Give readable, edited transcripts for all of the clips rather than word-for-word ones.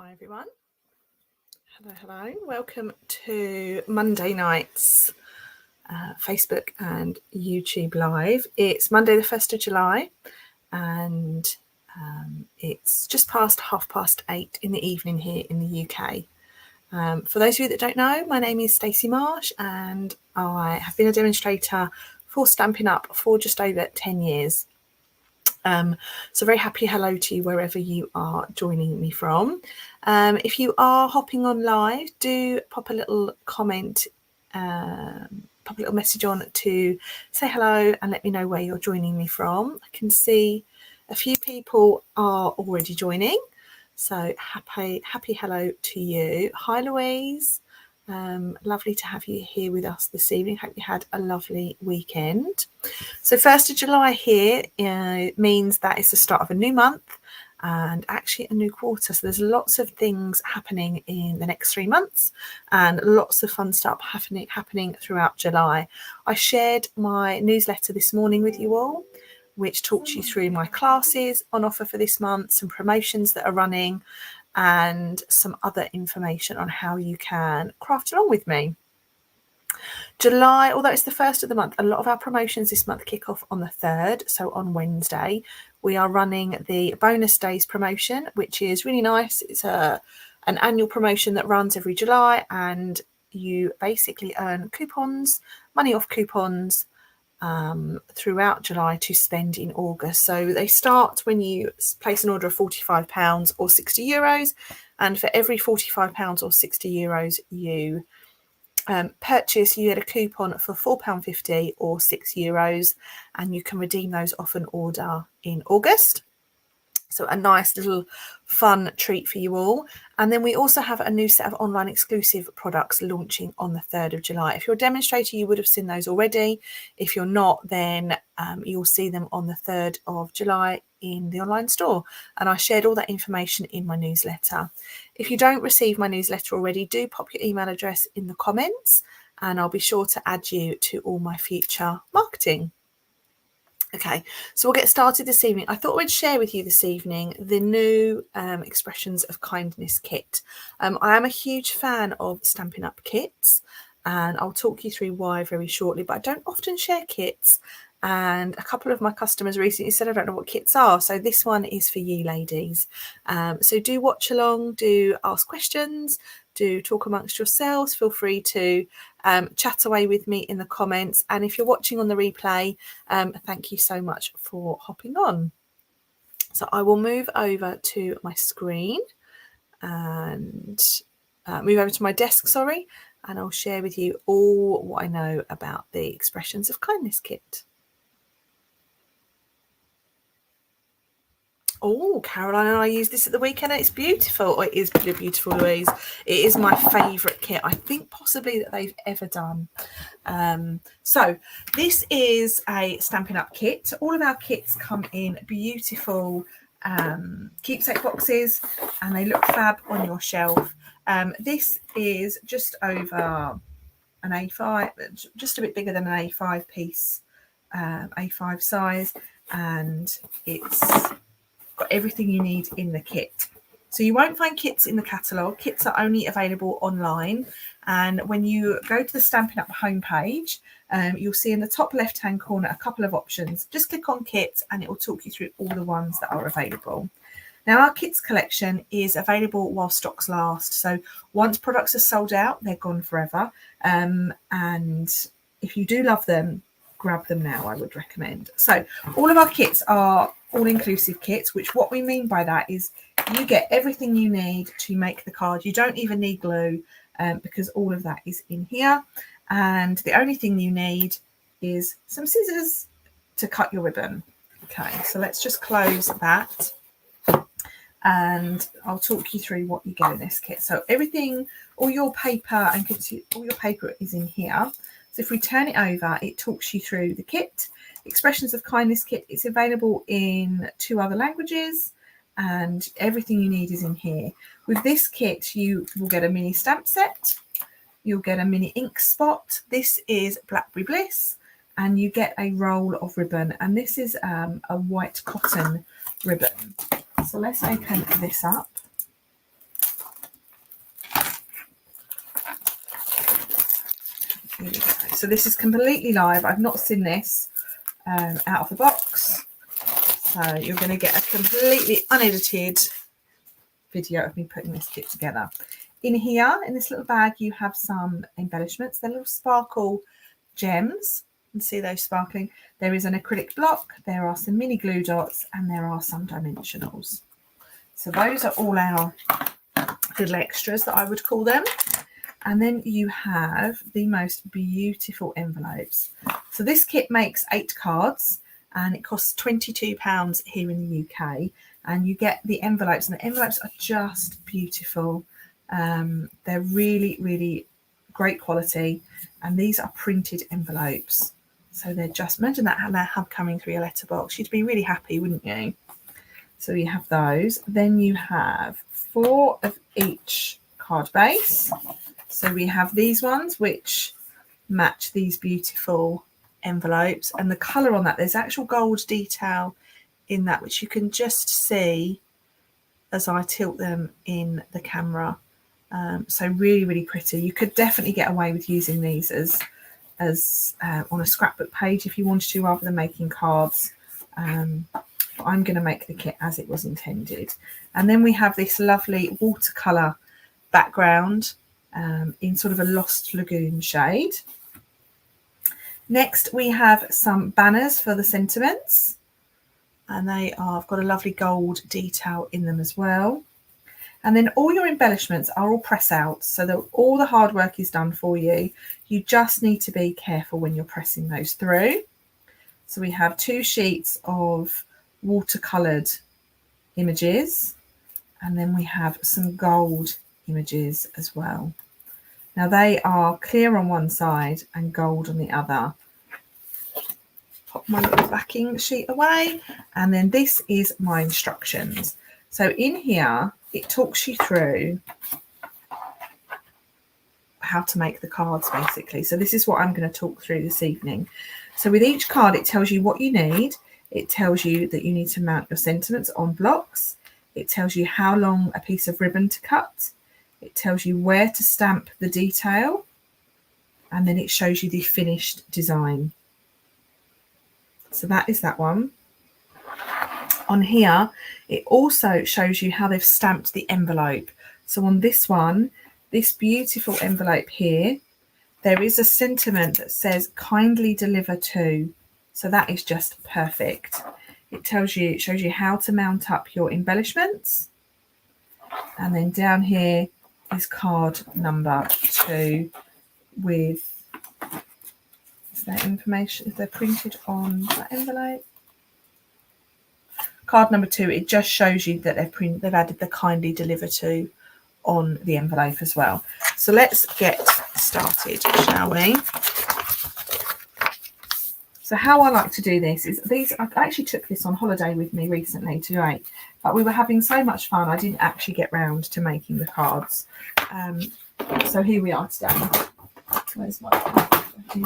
Hi everyone. Hello. Welcome to Monday night's Facebook and YouTube live. It's Monday the 1st of July and it's just past 8:30 in the evening here in the UK. For those of you that don't know, my name is Stacey Marsh and I have been a demonstrator for Stampin' Up for just over 10 years. So very happy hello to you wherever you are joining me from. If you are hopping on live, do pop a little comment, pop a little message on to say hello and let me know where you're joining me from. I can see a few people are already joining, so happy hello to you. Hi Louise. Lovely to have you here with us this evening. Hope you had a lovely weekend. So 1st of July here means that it's the start of a new month and actually a new quarter. So there's lots of things happening in the next 3 months and lots of fun stuff happening throughout July. I shared my newsletter this morning with you all, which talks you through my classes on offer for this month, some promotions that are running, and some other information on how you can craft along with me. July, although it's the first of the month, a lot of our promotions this month kick off on the 3rd. So on Wednesday, we are running the bonus days promotion, which is really nice. It's an annual promotion that runs every July, and you basically earn coupons, money off coupons throughout July to spend in August. So they start when you place an order of £45 or €60, and for every £45 or €60 you purchase, you get a coupon for £4.50 or €6, and you can redeem those off an order in August. So a nice little fun treat for you all. And then we also have a new set of online exclusive products launching on the 3rd of July. If you're a demonstrator, you would have seen those already. If you're not, then you'll see them on the 3rd of July in the online store. And I shared all that information in my newsletter. If you don't receive my newsletter already, do pop your email address in the comments and I'll be sure to add you to all my future marketing. Okay, so we'll get started this evening. I thought we'd share with you this evening the new Expressions of Kindness kit. I am a huge fan of Stampin' Up kits, and I'll talk you through why very shortly, but I don't often share kits, and a couple of my customers recently said I don't know what kits are, so this one is for you ladies. So do watch along, do ask questions, do talk amongst yourselves. Feel free to chat away with me in the comments, and if you're watching on the replay, thank you so much for hopping on. So I will move over to my screen and move over to my desk, sorry, and I'll share with you all what I know about the Expressions of Kindness kit. Oh, Caroline and I used this at the weekend and it's beautiful. Oh, it is beautiful, Louise. It is my favourite kit, I think possibly that they've ever done. So this is a Stampin' Up kit. All of our kits come in beautiful keepsake boxes and they look fab on your shelf. This is just over an A5, just a bit bigger than an A5 piece, A5 size, and it's got everything you need in the kit. So you won't find kits in the catalogue. Kits are only available online, and when you go to the Stampin' Up homepage, you'll see in the top left hand corner a couple of options. Just click on kits and it will talk you through all the ones that are available. Now our kits collection is available while stocks last, so once products are sold out, they're gone forever, and if you do love them, grab them now, I would recommend. So all of our kits are all-inclusive kits, which what we mean by that is you get everything you need to make the card. You don't even need glue because all of that is in here, and the only thing you need is some scissors to cut your ribbon. Okay, so let's just close that and I'll talk you through what you get in this kit. So everything, all your paper and all your paper is in here. So if we turn it over, it talks you through the kit. Expressions of Kindness kit. It's available in 2 other languages and everything you need is in here. With this kit, you will get a mini stamp set. You'll get a mini ink spot. This is Blackberry Bliss, and you get a roll of ribbon, and this is a white cotton ribbon. So let's open this up. So this is completely live. I've not seen this out of the box. So you're going to get a completely unedited video of me putting this kit together. In here, in this little bag, you have some embellishments. They're little sparkle gems. You can see those sparkling. There is an acrylic block. There are some mini glue dots, and there are some dimensionals. So those are all our little extras that I would call them. And then you have the most beautiful envelopes. So this kit makes 8 cards and it costs £22 here in the UK. And you get the envelopes, and the envelopes are just beautiful. They're really, really great quality. And these are printed envelopes. So they're just, imagine that coming through your letterbox. You'd be really happy, wouldn't you? So you have those. Then you have 4 of each card base. So we have these ones which match these beautiful envelopes, and the colour on that, there's actual gold detail in that which you can just see as I tilt them in the camera. So really, really pretty. You could definitely get away with using these as on a scrapbook page if you wanted to, rather than making cards. But I'm going to make the kit as it was intended. And then we have this lovely watercolour background in sort of a Lost Lagoon shade. Next we have some banners for the sentiments, and I've got a lovely gold detail in them as well. And then all your embellishments are all press out, so that all the hard work is done for you. You just need to be careful when you're pressing those through. So we have 2 sheets of watercoloured images, and then we have some gold images as well. Now they are clear on one side and gold on the other. Pop my little backing sheet away, and then this is my instructions. So in here it talks you through how to make the cards basically. So this is what I'm going to talk through this evening. So with each card it tells you what you need. It tells you that you need to mount your sentiments on blocks. It tells you how long a piece of ribbon to cut. It tells you where to stamp the detail, and then it shows you the finished design. So that is that one. On here, it also shows you how they've stamped the envelope. So on this one, this beautiful envelope here, there is a sentiment that says kindly deliver to. So that is just perfect. It shows you how to mount up your embellishments. And then down here is card number 2 with, is that information, is there printed on that envelope? Card number 2, it just shows you that they've added the kindly deliver to on the envelope as well. So let's get started, shall we? So how I like to do this is I actually took this on holiday with me recently to make, but we were having so much fun I didn't actually get round to making the cards. So here we are today. Where's my green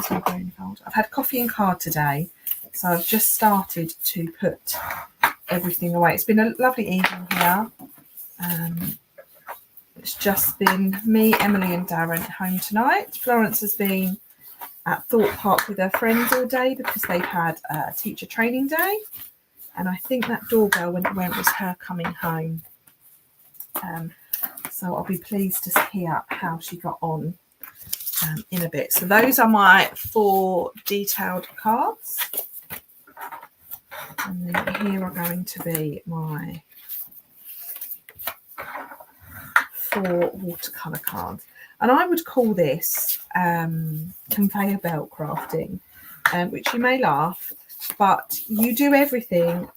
folder? I've had coffee and card today, so I've just started to put everything away. It's been a lovely evening here. It's just been me, Emily and Darren at home tonight. Florence has been at Thorpe Park with her friends all day because they've had a teacher training day, and I think that doorbell went when it was her coming home. So I'll be pleased to hear how she got on in a bit. So those are my 4 detailed cards, and then here are going to be my 4 watercolour cards. And I would call this conveyor belt crafting, which you may laugh, but you do everything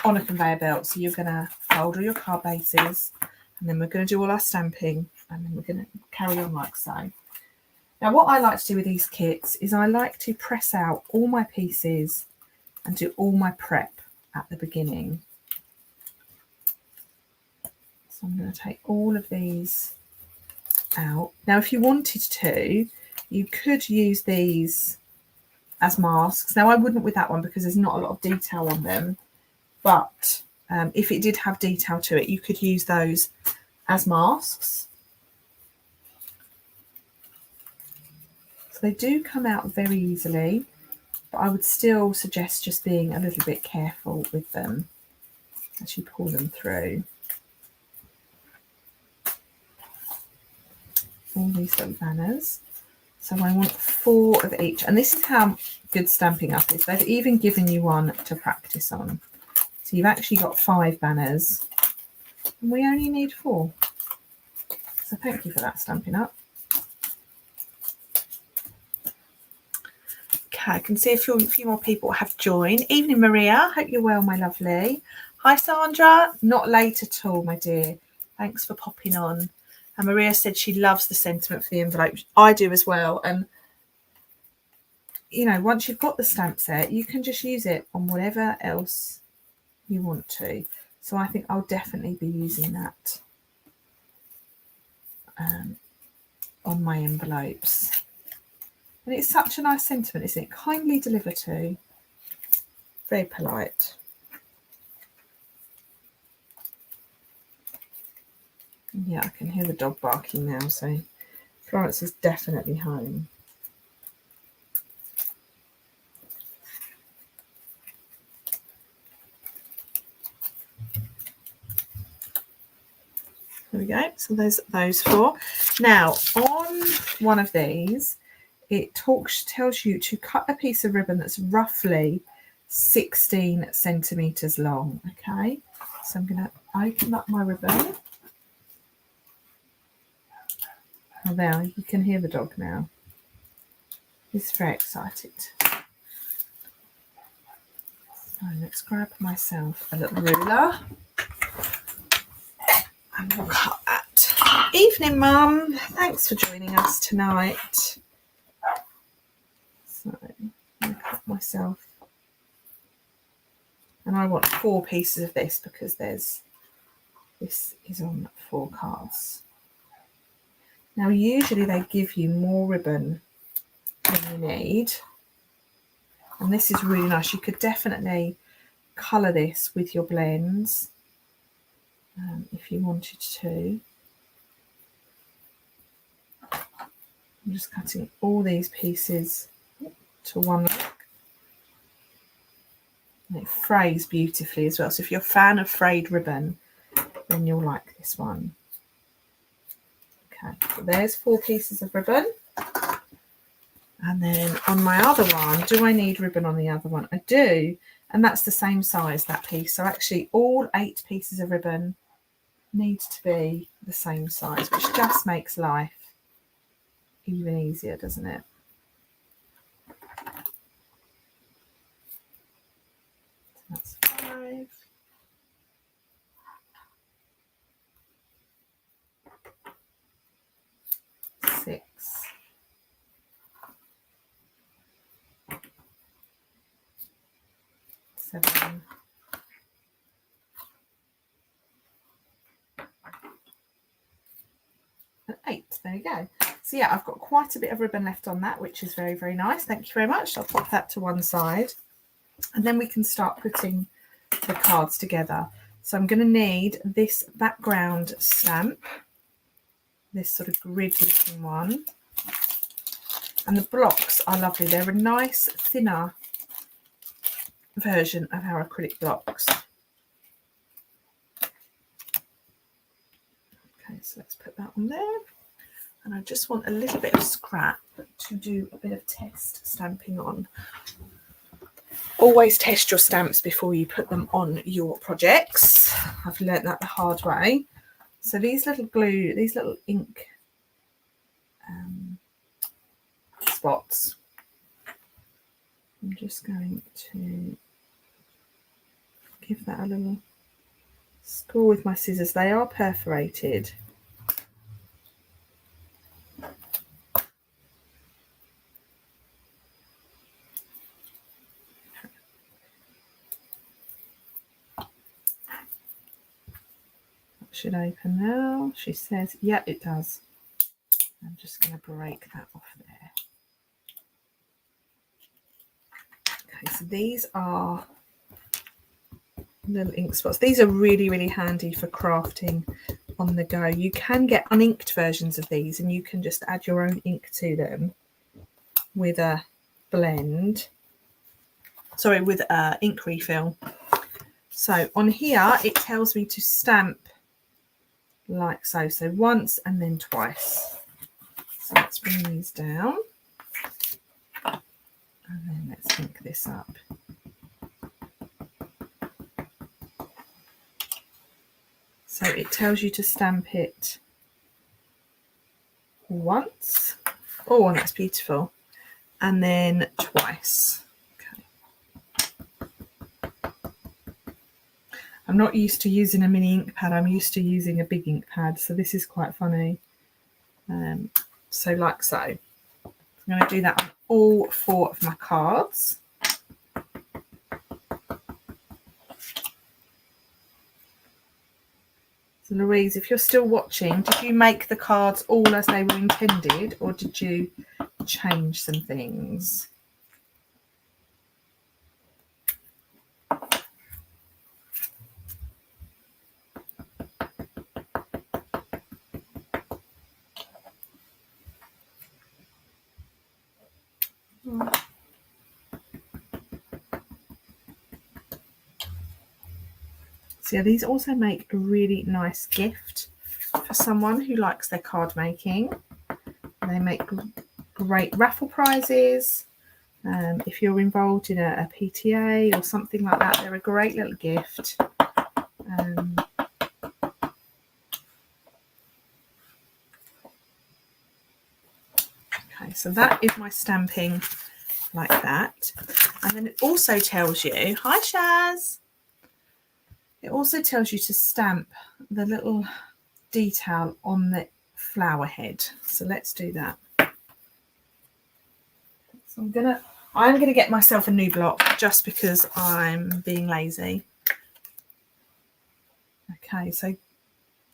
on a conveyor belt. So you're going to fold all your card bases, and then we're going to do all our stamping, and then we're going to carry on like so. Now what I like to do with these kits is I like to press out all my pieces and do all my prep at the beginning. So I'm going to take all of these out. Now if you wanted to, you could use these as masks. Now I wouldn't with that one because there's not a lot of detail on them, but if it did have detail to it, you could use those as masks. So they do come out very easily, but I would still suggest just being a little bit careful with them as you pull them through. All these little banners. So I want 4 of each. And this is how good Stampin' Up is. They've even given you one to practice on. So you've actually got 5 banners. And we only need 4. So thank you for that, Stampin' Up. Okay, I can see a few more people have joined. Evening, Maria. Hope you're well, my lovely. Hi, Sandra. Not late at all, my dear. Thanks for popping on. And Maria said she loves the sentiment for the envelope. I do as well. And, you know, once you've got the stamp set, you can just use it on whatever else you want to. So I think I'll definitely be using that on my envelopes. And it's such a nice sentiment, isn't it? Kindly deliver to. Very polite. Yeah, I can hear the dog barking now, so Florence is definitely home. There we go. So there's those 4. Now, on one of these, it tells you to cut a piece of ribbon that's roughly 16 centimetres long. Okay, so I'm going to open up my ribbon. Oh, there, you can hear the dog now. He's very excited. So let's grab myself a little ruler. And we'll cut that. Evening, Mum. Thanks for joining us tonight. So I'm going to cut myself. And I want 4 pieces of this because this is on 4 cards. Now, usually they give you more ribbon than you need. And this is really nice. You could definitely colour this with your blends if you wanted to. I'm just cutting all these pieces to one look. And it frays beautifully as well. So if you're a fan of frayed ribbon, then you'll like this one. Okay, so there's 4 pieces of ribbon. And then on my other one, do I need ribbon on the other one? I do. And that's the same size, that piece. So actually all 8 pieces of ribbon need to be the same size, which just makes life even easier, doesn't it? So that's 5. 6. 7. 8. There you go. So yeah, I've got quite a bit of ribbon left on that, which is very, very nice. Thank you very much. I'll pop that to one side. And then we can start putting the cards together. So I'm going to need this background stamp, this sort of grid looking one. And the blocks are lovely. They're a nice thinner version of our acrylic blocks. Okay, so let's put that on there. And I just want a little bit of scrap to do a bit of test stamping on. Always test your stamps before you put them on your projects. I've learnt that the hard way. So these little ink spots, I'm just going to give that a little score with my scissors. They are perforated. Should open now. She says, yeah, it does. I'm just going to break that off there. Okay, so these are little ink spots. These are really, really handy for crafting on the go. You can get uninked versions of these and you can just add your own ink to them. with a blend, sorry, with a ink refill. So on here it tells me to stamp like so, so once and then twice. So let's bring these down and then let's ink this up. So it tells you to stamp it once. Oh, that's beautiful. And then twice. Okay. I'm not used to using a mini ink pad. I'm used to using a big ink pad. So this is quite funny. So like so. I'm going to do that on all 4 of my cards. So Louise, if you're still watching, did you make the cards all as they were intended, or did you change some things? So yeah, these also make a really nice gift for someone who likes their card making. They make great raffle prizes. If you're involved in a PTA or something like that, they're a great little gift. Okay, so that is my stamping like that. And then it also tells you, hi Shaz, it also tells you to stamp the little detail on the flower head. So let's do that. So I'm gonna get myself a new block just because I'm being lazy. Okay, so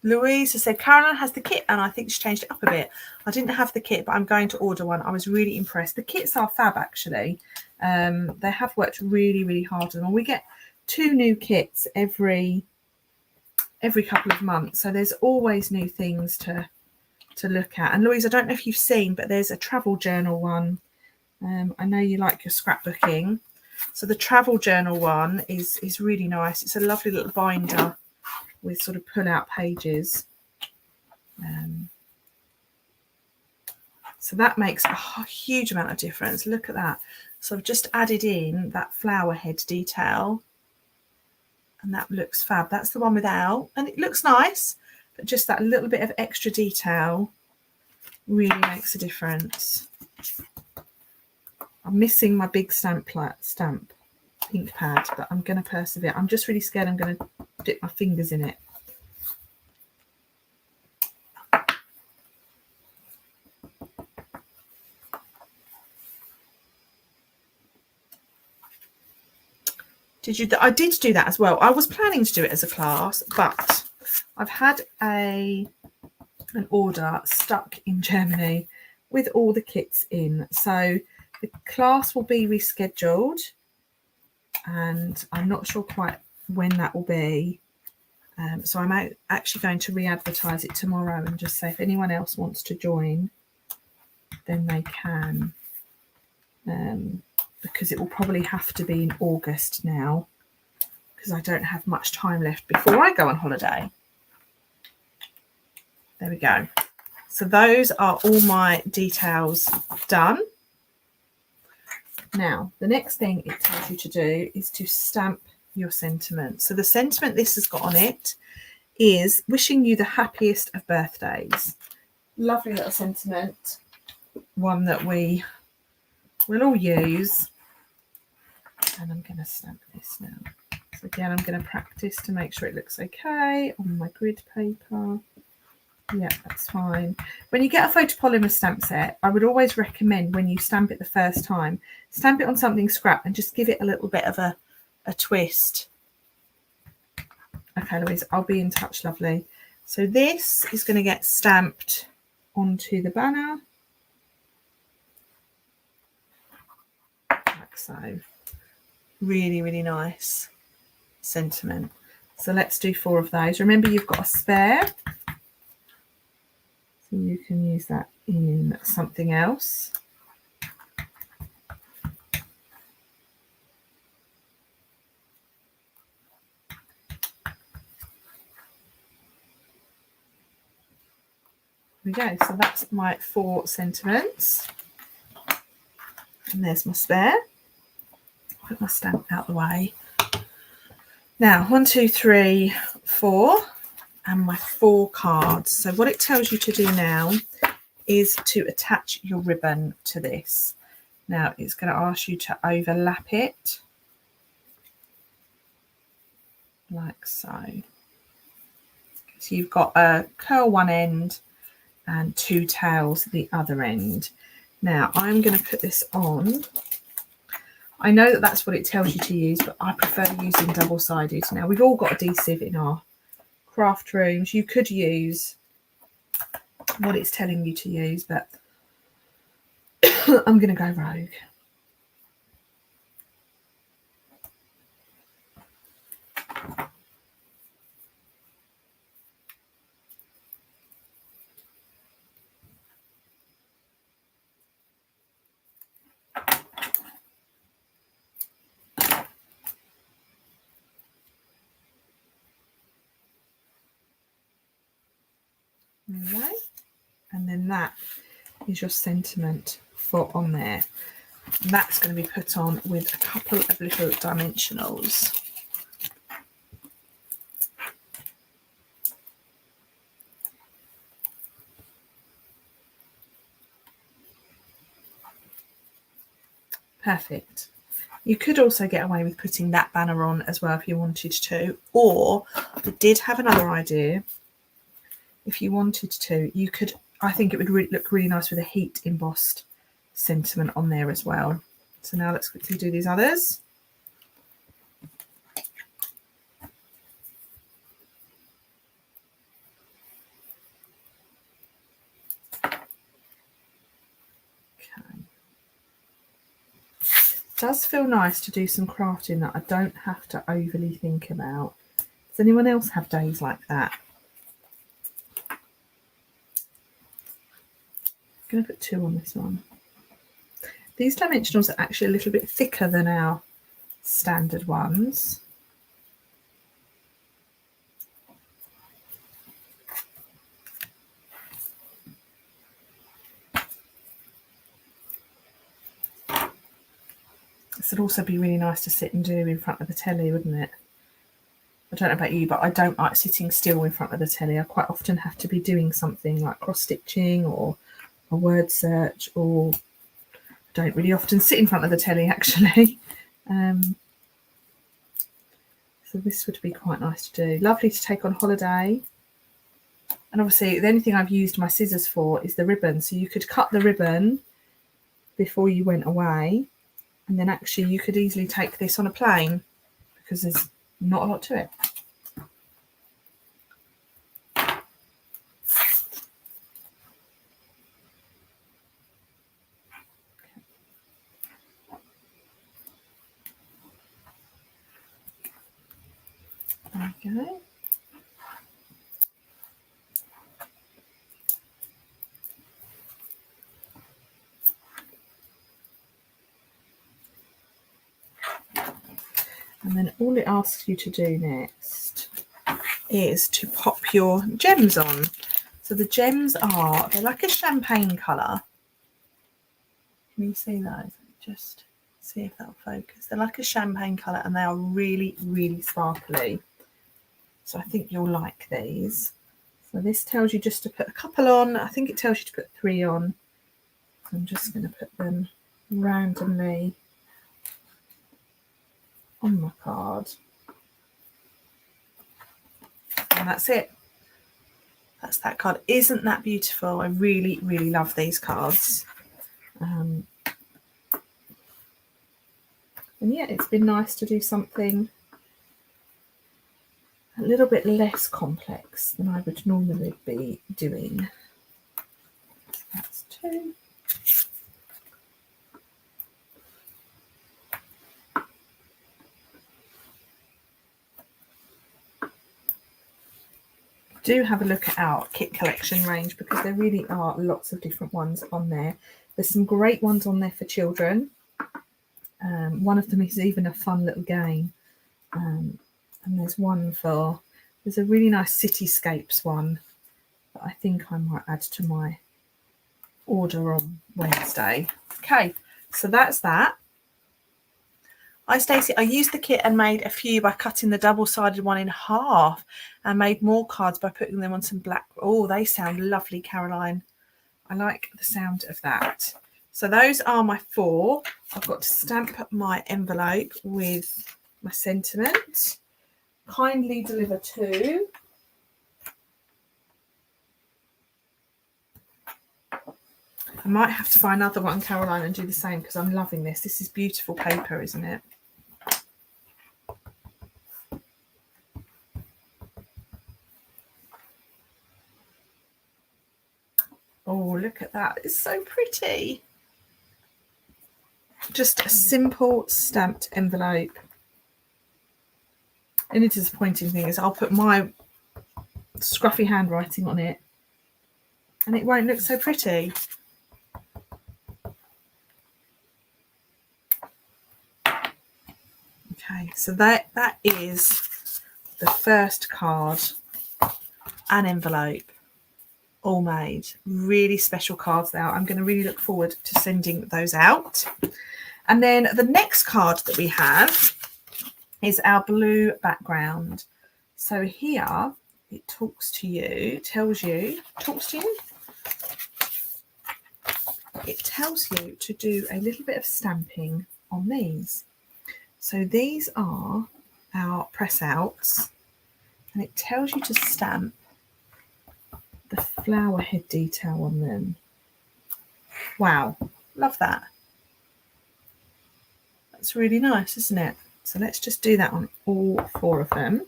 Louise has said Caroline has the kit and I think she changed it up a bit. I didn't have the kit, but I'm going to order one. I was really impressed. The kits are fab actually. They have worked really, really hard on them. We get 2 new kits every couple of months, so there's always new things to look at. And Louise, I don't know if you've seen, but there's a travel journal one. I know you like your scrapbooking, so the travel journal one is really nice. It's a lovely little binder with sort of pull out pages. So that makes a huge amount of difference. Look at that. So I've just added in that flower head detail and that looks fab. That's the one without, and it looks nice, but just that little bit of extra detail really makes a difference. I'm missing my big stamp ink pad, but I'm going to persevere. I'm just really scared I'm going to dip my fingers in it. I did do that as well. I was planning to do it as a class, but I've had an order stuck in Germany with all the kits in. So the class will be rescheduled and I'm not sure quite when that will be. So I'm actually going to re-advertise it tomorrow and just say if anyone else wants to join, then they can. Because it will probably have to be in August now because I don't have much time left before I go on holiday. There we go. So those are all my details done. Now, the next thing it tells you to do is to stamp your sentiment. So the sentiment this has got on it is wishing you the happiest of birthdays. Lovely little sentiment, one that we will all use. And I'm going to stamp this now. So again, I'm going to practice to make sure it looks okay on my grid paper. Yeah, that's fine. When you get a photopolymer stamp set, I would always recommend when you stamp it the first time, stamp it on something scrap and just give it a little bit of a twist. Okay, Louise, I'll be in touch, lovely. So this is going to get stamped onto the banner. Like so. Really, really nice sentiment. So let's do 4 of those. Remember, you've got a spare. So you can use that in something else. we go. So that's my 4 sentiments. And there's my spare. Put my stamp out the way. Now, 1, 2, 3, 4, and my 4 cards. So what it tells you to do now is to attach your ribbon to this. Now, it's going to ask you to overlap it like so. So you've got a curl one end and 2 tails at the other end. Now, I'm going to put this on. I know that that's what it tells you to use, but I prefer using double-sided. Now, we've all got adhesive in our craft rooms. You could use what it's telling you to use, but I'm going to go rogue. There we go. And then that is your sentiment for on there. And that's going to be put on with a couple of little dimensionals. Perfect. You could also get away with putting that banner on as well if you wanted to, or I did have another idea. If you wanted to, you could, I think it would look really nice with a heat embossed sentiment on there as well. So now let's quickly do these others. It does feel nice to do some crafting that I don't have to overly think about. Does anyone else have days like that? I'm going to put 2 on this one. These dimensionals are actually a little bit thicker than our standard ones. This would also be really nice to sit and do in front of the telly, wouldn't it? I don't know about you, but I don't like sitting still in front of the telly. I quite often have to be doing something like cross-stitching or a word search, or don't really often sit in front of the telly, actually. So this would be quite nice to do. Lovely to take on holiday. And obviously, the only thing I've used my scissors for is the ribbon. So you could cut the ribbon before you went away. And then actually you could easily take this on a plane because there's not a lot to it. There we go. And then all it asks you to do next is to pop your gems on. So the gems they're like a champagne colour. Can you see those? Just see if that'll focus. They're like a champagne colour and they are really, really sparkly. So I think you'll like these. So this tells you just to put a couple on. I think it tells you to put 3 on. I'm just going to put them randomly on my card. And that's it. That's that card. Isn't that beautiful? I really, really love these cards. And yeah, it's been nice to do something a little bit less complex than I would normally be doing. That's 2. Do have a look at our kit collection range because there really are lots of different ones on there. There's some great ones on there for children. One of them is even a fun little game. And there's a really nice cityscapes one but I think I might add to my order on Wednesday. Okay, so that's that. Hi Stacey, I used the kit and made a few by cutting the double-sided one in half and made more cards by putting them on some black. Oh, they sound lovely, Caroline. I like the sound of that. So those are my 4. I've got to stamp my envelope with my sentiment. Kindly deliver to. I might have to buy another one, Caroline, and do the same because I'm loving this. This is beautiful paper, isn't it? Oh, look at that. It's so pretty. Just a simple stamped envelope. The only disappointing thing is I'll put my scruffy handwriting on it and it won't look so pretty. Okay, so that is the first card and envelope all made. Really special cards there. I'm going to really look forward to sending those out. And then the next card that we have is our blue background. So here it talks to you, tells you it tells you to do a little bit of stamping on these. So these are our press outs, and it tells you to stamp the flower head detail on them. Wow, love that. That's really nice, isn't it? So let's just do that on all 4 of them.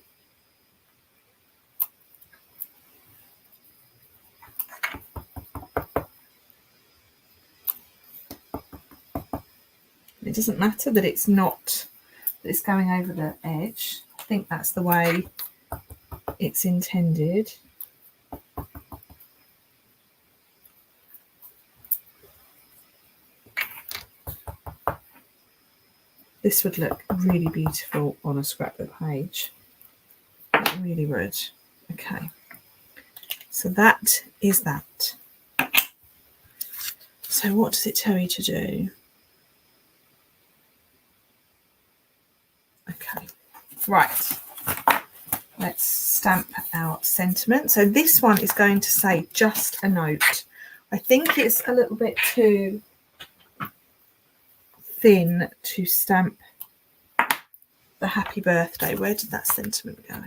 It doesn't matter that it's not, that it's going over the edge. I think that's the way it's intended. This would look really beautiful on a scrapbook page. It really would. Okay, so that is that. So what does it tell you to do? Okay, right. Let's stamp our sentiment. So this one is going to say just a note. I think it's a little bit too thin to stamp the happy birthday. Where did that sentiment go?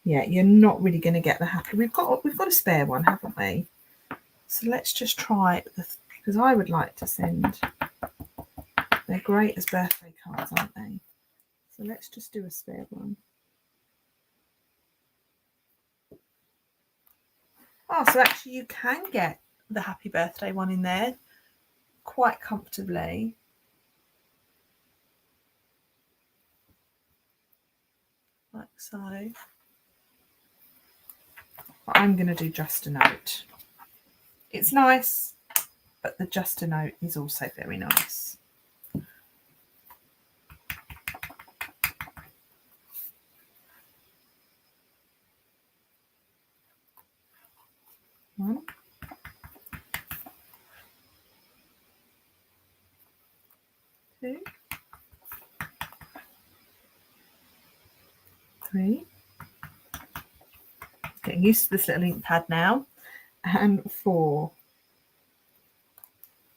Yeah, you're not really going to get the happy. We've got a spare one, haven't we? So let's just try this, because I would like to send. They're great as birthday cards, aren't they? So let's just do a spare one. Oh, so actually you can get the happy birthday one in there quite comfortably. Like so. But I'm going to do just a note. It's nice, but the just a note is also very nice. One, 2, 3. Getting used to this little ink pad now. And 4.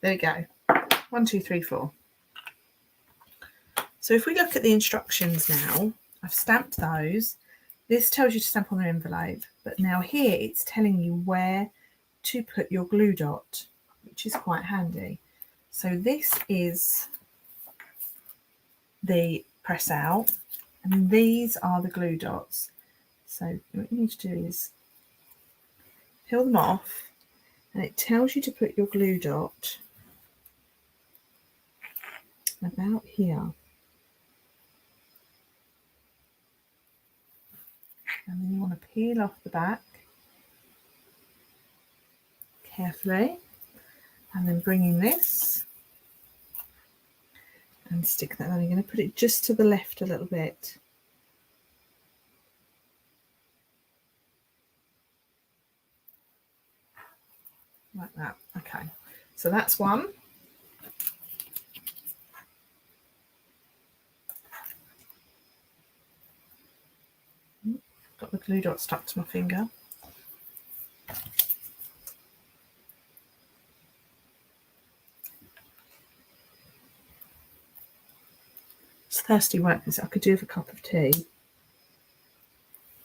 There we go. 1, 2, 3, 4. So if we look at the instructions now, I've stamped those. This tells you to stamp on an envelope, but now here it's telling you where to put your glue dot, which is quite handy. So this is the press out, and these are the glue dots. So what you need to do is peel them off, and it tells you to put your glue dot about here. And then you want to peel off the back carefully, and then bring in this and stick that on. You're going to put it just to the left a little bit. like that. Okay, so that's one. Got the glue dot stuck to my finger. It's thirsty work, this I could do with a cup of tea.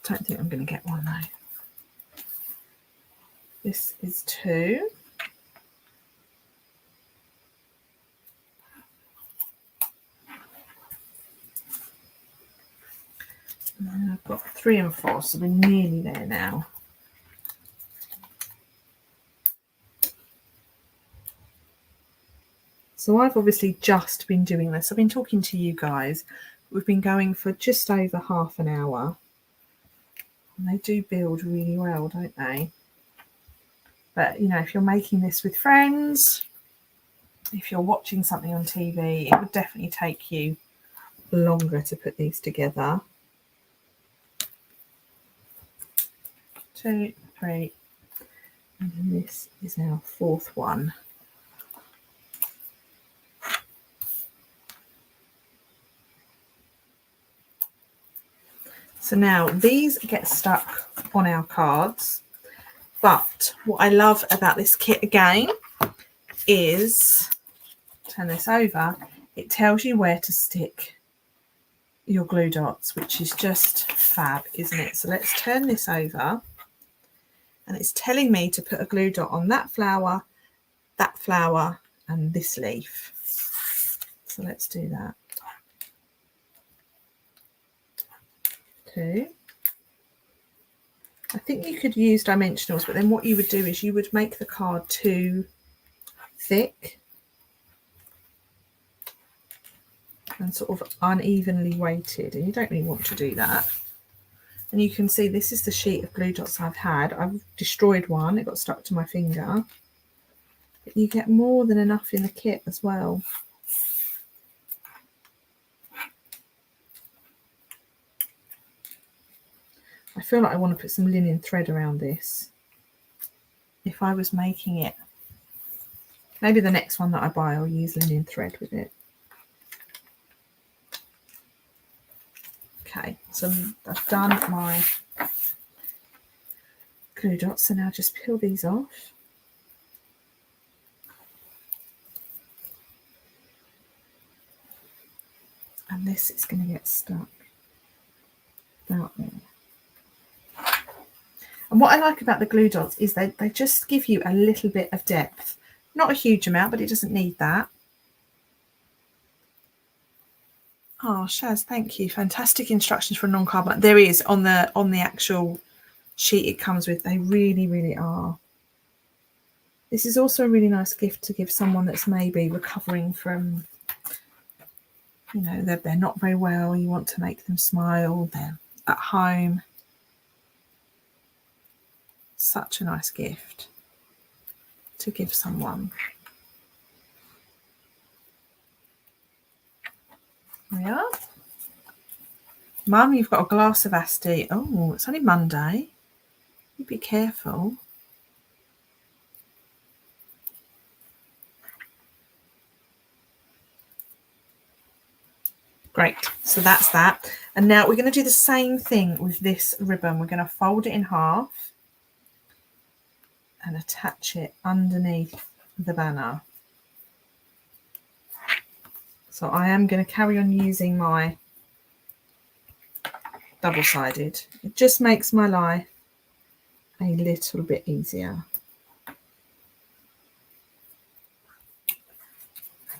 Don't think I'm going to get one though. This is 2. And I've got 3 and 4, so we're nearly there now. So I've obviously just been doing this. I've been talking to you guys. We've been going for just over half an hour. And they do build really well, don't they? But, you know, if you're making this with friends, if you're watching something on TV, it would definitely take you longer to put these together. 2, 3, and then this is our 4th one. So now these get stuck on our cards, but what I love about this kit again is, turn this over, it tells you where to stick your glue dots, which is just fab, isn't it? So let's turn this over, and it's telling me to put a glue dot on that flower, and this leaf. So let's do that. 2. I think you could use dimensionals, but then what you would do is you would make the card too thick and sort of unevenly weighted, and you don't really want to do that. And you can see this is the sheet of glue dots I've had. I've destroyed one, it got stuck to my finger, but you get more than enough in the kit as well. I feel like I want to put some linen thread around this if I was making it. Maybe the next one that I buy, I'll use linen thread with it. Okay, so I've done my glue dots, so now just peel these off. And this is going to get stuck about there. And what I like about the glue dots is they just give you a little bit of depth. Not a huge amount, but it doesn't need that. Oh, Shaz, thank you. Fantastic instructions for a non-carbon. There is on the actual sheet it comes with. They really, really are. This is also a really nice gift to give someone that's maybe recovering from, you know, they're not very well. You want to make them smile. They're at home. Such a nice gift to give someone. There we are. Mum, you've got a glass of Asti. Oh, it's only Monday. You be careful. Great, so that's that. And now we're going to do the same thing with this ribbon. We're going to fold it in half and attach it underneath the banner. So I am going to carry on using my double-sided. It just makes my life a little bit easier.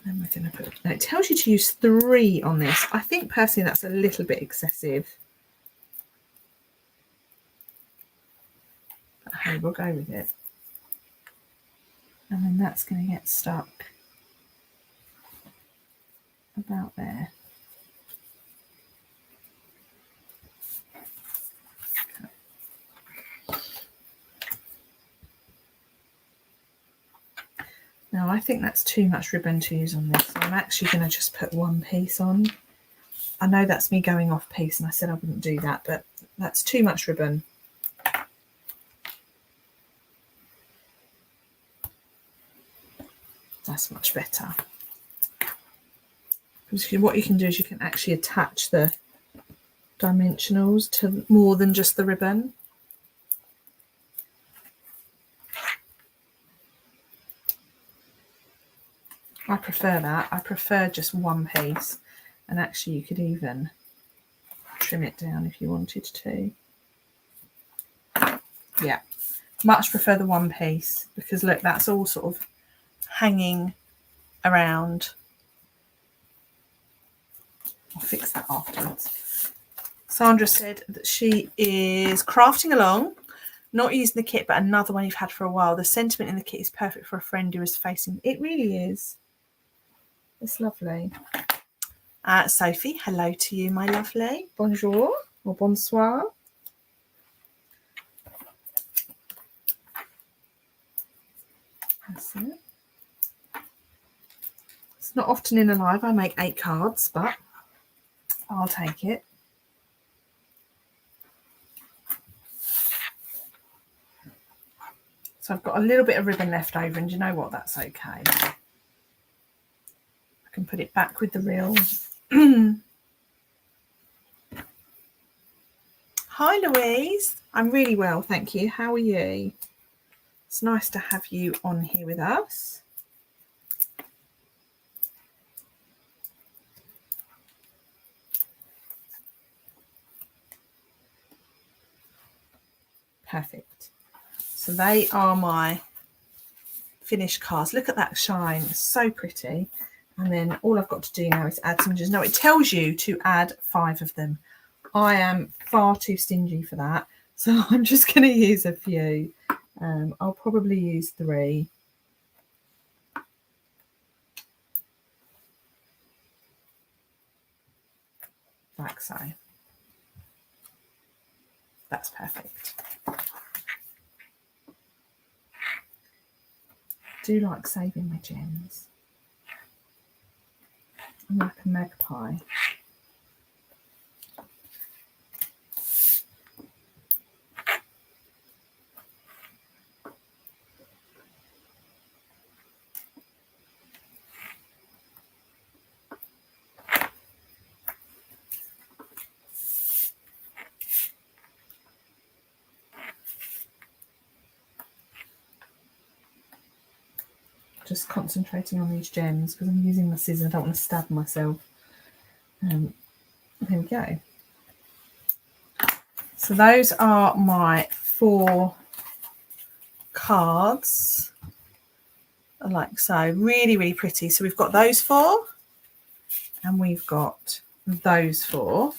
And we're going to put, now it tells you to use 3 on this. I think personally that's a little bit excessive. But hey, we'll go with it. And then that's going to get stuck about there. Now I think that's too much ribbon to use on this, so I'm actually going to just put 1 piece on. I know that's me going off piece, and I said I wouldn't do that, but that's too much ribbon. That's much better. Because what you can do is you can actually attach the dimensionals to more than just the ribbon. I prefer that. I prefer just one piece, and actually you could even trim it down if you wanted to. Yeah, much prefer the one piece, because look, that's all sort of hanging around. I'll fix that afterwards. Sandra said that she is crafting along, not using the kit, but another one you've had for a while. The sentiment in the kit is perfect for a friend who is facing. It really is. It's lovely. Sophie, hello to you, my lovely. Bonjour or bonsoir. That's it. It's not often in a live I make 8 cards, but I'll take it. So I've got a little bit of ribbon left over, and you know what? That's okay. I can put it back with the reel. Hi, Louise. I'm really well, thank you. How are you? It's nice to have you on here with us. Perfect. So they are my finished cards. Look at that shine. It's so pretty. And then all I've got to do now is add some images. Now it tells you to add 5 of them. I am far too stingy for that. So I'm just going to use a few. I'll probably use 3. Like so. That's perfect. I do like saving my gems. I'm like a magpie. Just concentrating on these gems because I'm using my scissors. I don't want to stab myself. There we go. So those are my 4 cards, like so. Really, really pretty. So we've got those 4 and we've got those 4.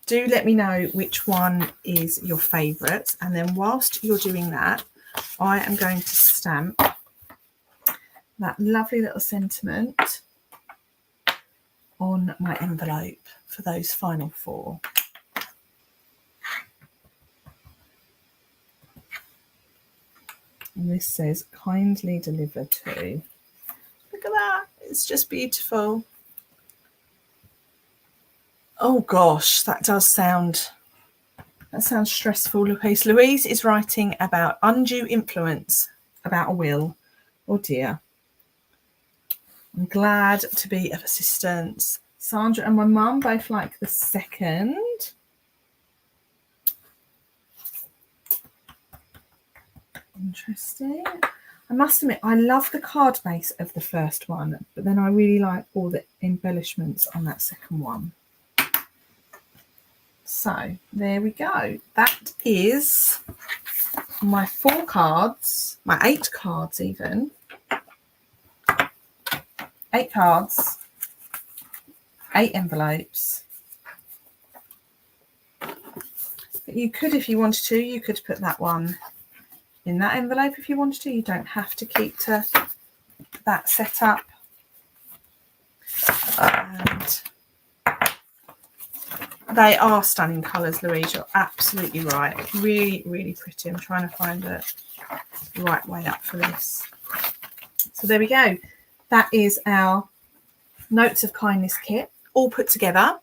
Do let me know which one is your favourite. And then whilst you're doing that, I am going to stamp that lovely little sentiment on my envelope for those final 4. And this says, kindly deliver to. Look at that. It's just beautiful. Oh gosh, that sounds stressful, Louise. Louise is writing about undue influence, about a will. Oh dear. I'm glad to be of assistance. Sandra and my mum both like the second. Interesting. I must admit, I love the card base of the first one, but then I really like all the embellishments on that second one. So there we go. That is my 4 cards, my 8 cards even. 8 cards, 8 envelopes. But you could, if you wanted to, you could put that one in that envelope if you wanted to. You don't have to keep to that setup. And they are stunning colours, Louise. You're absolutely right. Really, really pretty. I'm trying to find the right way up for this. So there we go. That is our Notes of Kindness kit all put together.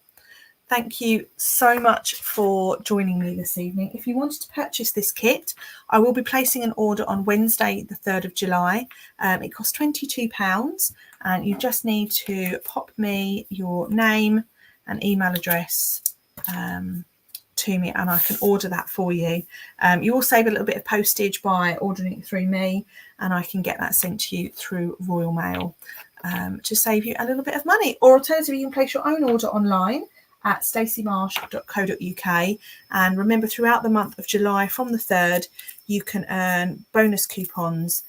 Thank you so much for joining me this evening. If you wanted to purchase this kit, I will be placing an order on Wednesday, the 3rd of July. It costs £22, and you just need to pop me your name and email address to me, and I can order that for you. You will save a little bit of postage by ordering it through me, and I can get that sent to you through Royal Mail to save you a little bit of money. Or alternatively, you can place your own order online at staceymarsh.co.uk, and remember, throughout the month of July from the 3rd you can earn bonus coupons,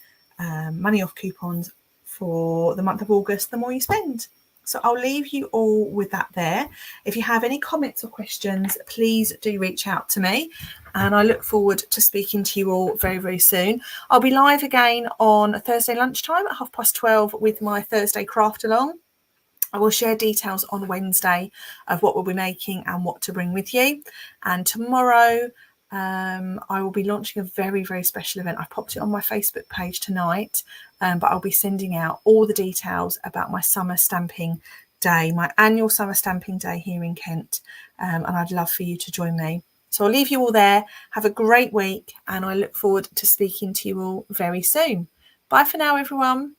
money off coupons for the month of August the more you spend. So I'll leave you all with that there. If you have any comments or questions, please do reach out to me, and I look forward to speaking to you all very, very soon. I'll be live again on Thursday lunchtime at 12:30 with my Thursday craft along. I will share details on Wednesday of what we'll be making and what to bring with you. And tomorrow I will be launching a very, very special event. I popped it on my Facebook page tonight, but I'll be sending out all the details about my summer stamping day, my annual summer stamping day here in Kent. And I'd love for you to join me. So I'll leave you all there. Have a great week, and I look forward to speaking to you all very soon. Bye for now, everyone.